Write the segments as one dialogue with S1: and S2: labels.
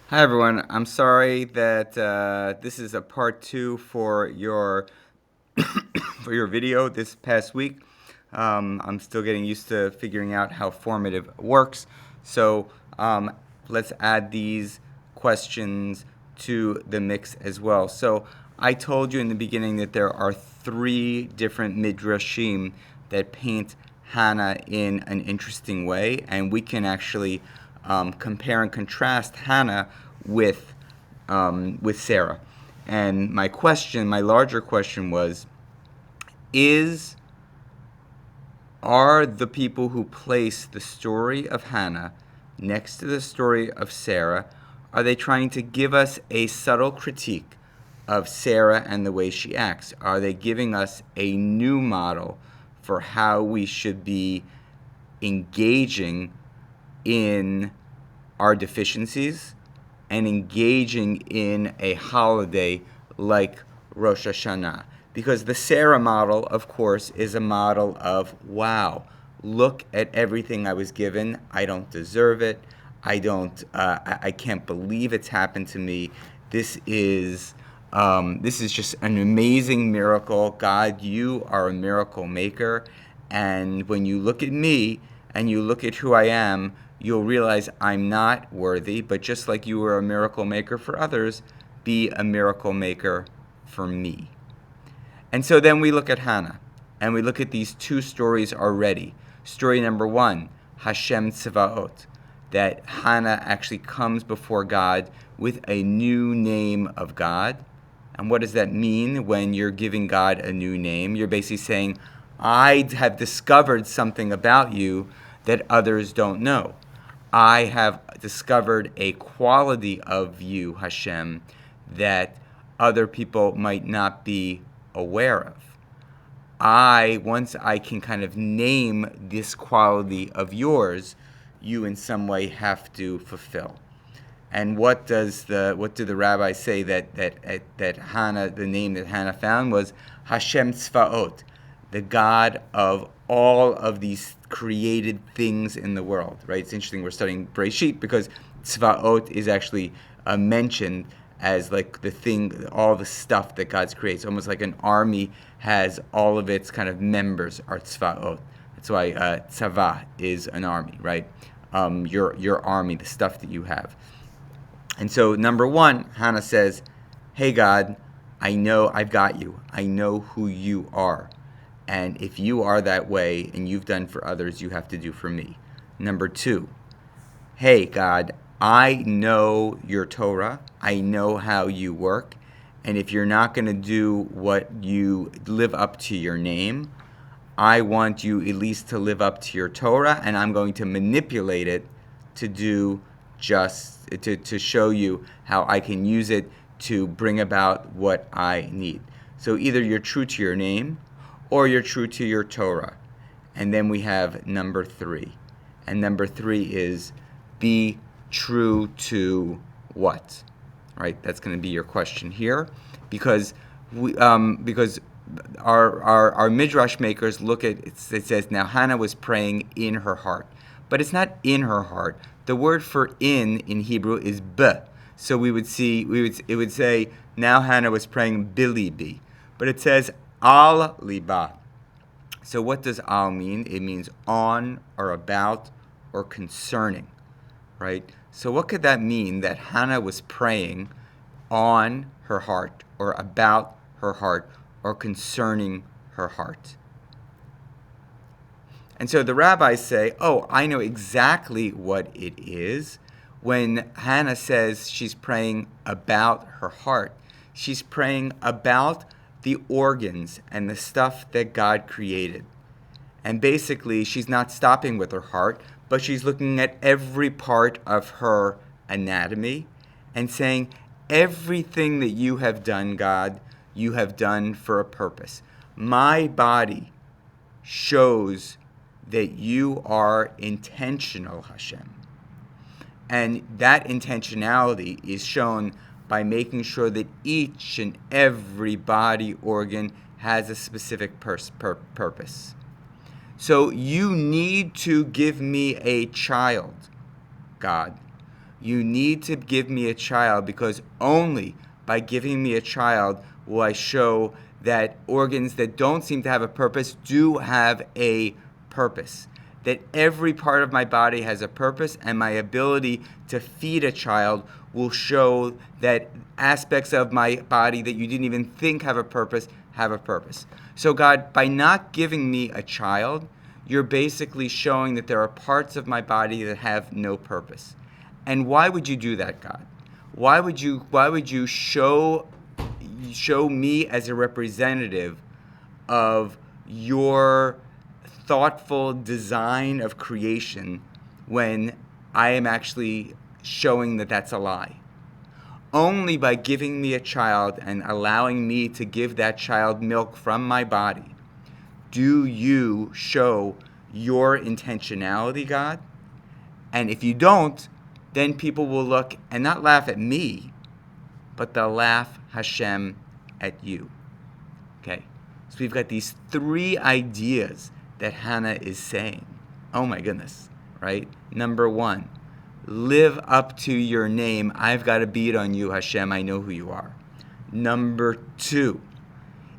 S1: Hi everyone. I'm sorry that this is a part two for your for your video this past week. I'm still getting used to figuring out how formative works. So um, let's add these questions to the mix as well. So I told you in the beginning that there are three different midrashim that paint Hannah in an interesting way, and we can actually compare and contrast Hannah with Sarah. And my larger question was, is are the people who place the story of Hannah next to the story of Sarah, are they trying to give us a subtle critique of Sarah and the way she acts? Are they giving us a new model for how we should be engaging in our deficiencies and engaging in a holiday like Rosh Hashanah? Because the Sarah model, of course, is a model of, wow, look at everything I was given. I don't deserve it. I can't believe it's happened to me. This is just an amazing miracle. God, you are a miracle maker. And when you look at me and you look at who I am, you'll realize I'm not worthy. But just like you were a miracle maker for others, be a miracle maker for me. And so then we look at Hannah, and we look at these two stories already. Story number one, Hashem Tzevaot, that Hannah actually comes before God with a new name of God. And what does that mean when you're giving God a new name? You're basically saying, I have discovered something about you that others don't know. I have discovered a quality of you, Hashem, that other people might not be aware of. Once I can kind of name this quality of yours, you in some way have to fulfill. And what do the rabbis say that Hannah, the name that Hannah found was Hashem Tzvaot, the God of all of these created things in the world, right? It's interesting we're studying Breshit because Tzvaot is actually mentioned as like the thing, all the stuff that God creates. Almost like an army has all of its kind of members are Tzvaot. That's why Tzava is an army, right? Your army, the stuff that you have. And so, number one, Hannah says, hey, God, I know I've got you. I know who you are. And if you are that way and you've done for others, you have to do for me. Number two, hey, God, I know your Torah. I know how you work. And if you're not going to do what you live up to your name, I want you at least to live up to your Torah, and I'm going to manipulate it to do to show you how I can use it to bring about what I need. So either you're true to your name or you're true to your Torah. And then we have number three. And number three is be true to what? Right? That's going to be your question here, because our midrash makers look at it. It says now Hannah was praying in her heart, but it's not in her heart. The word for in Hebrew is b. So it would say now Hannah was praying bilibi, but it says al liba. So what does al mean? It means on or about or concerning, right? So what could that mean that Hannah was praying on her heart or about her heart or concerning her heart? And so the rabbis say, oh, I know exactly what it is. When Hannah says she's praying about her heart, she's praying about the organs and the stuff that God created. And basically, she's not stopping with her heart, but she's looking at every part of her anatomy and saying, everything that you have done, God, you have done for a purpose. My body shows that you are intentional, Hashem. And that intentionality is shown by making sure that each and every body organ has a specific purpose. So you need to give me a child, God, You need to give me a child, because only by giving me a child will I show that organs that don't seem to have a purpose do have a purpose. That every part of my body has a purpose, and my ability to feed a child will show that aspects of my body that you didn't even think have a purpose have a purpose. So God, by not giving me a child, you're basically showing that there are parts of my body that have no purpose. And why would you do that, God? Why would you show me as a representative of your thoughtful design of creation when I am actually showing that that's a lie? Only by giving me a child and allowing me to give that child milk from my body do you show your intentionality, God. And if you don't, then people will look and not laugh at me, but they'll laugh, Hashem, at you. Okay? So we've got these three ideas that Hannah is saying. Oh my goodness, right? Number one, live up to your name. I've got a bead on you, Hashem. I know who you are. Number two,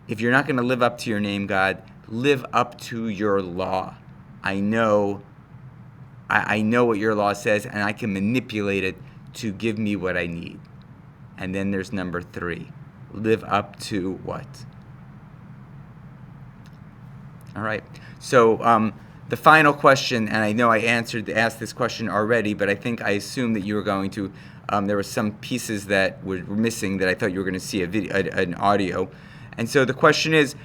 S1: if you're not going to live up to your name, God, live up to your law. I know what your law says, and I can manipulate it to give me what I need. And then there's number three, live up to what? All right. So the final question, and I know I asked this question already, but I assumed that you were going to. There were some pieces that were missing that I thought you were going to see an audio, and so the question is,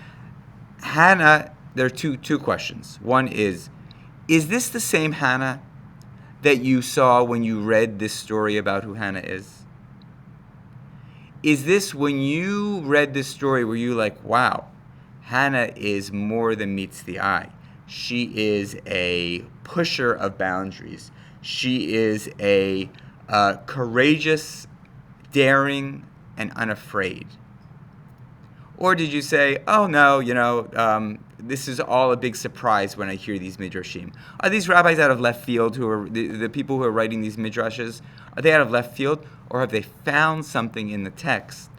S1: Hannah. There are two questions. One is this the same Hannah that you saw when you read this story about who Hannah is? Is this, when you read this story, were you like, wow, Hannah is more than meets the eye? She is a pusher of boundaries. She is a courageous, daring, and unafraid. Or did you say, oh no, this is all a big surprise when I hear these midrashim? Are these rabbis out of left field, who are the people who are writing these midrashes? Are they out of left field, or have they found something in the text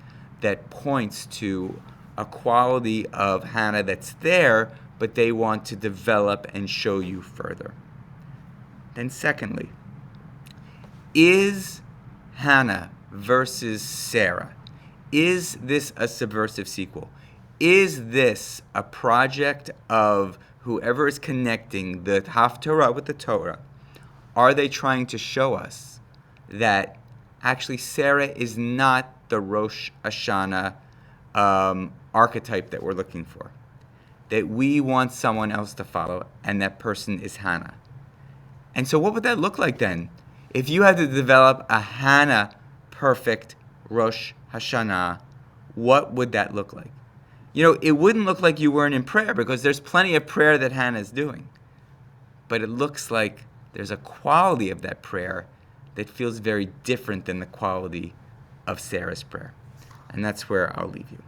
S1: that points to a quality of Hannah that's there, but they want to develop and show you further? Then secondly, is Hannah versus Sarah, is this a subversive sequel? Is this a project of whoever is connecting the Haftarah with the Torah? Are they trying to show us that actually Sarah is not the Rosh Hashanah archetype that we're looking for? That we want someone else to follow, and that person is Hannah. And so what would that look like then? If you had to develop a Hannah perfect Rosh Hashanah, what would that look like? It wouldn't look like you weren't in prayer, because there's plenty of prayer that Hannah's doing. But it looks like there's a quality of that prayer that feels very different than the quality of Sarah's prayer. And that's where I'll leave you.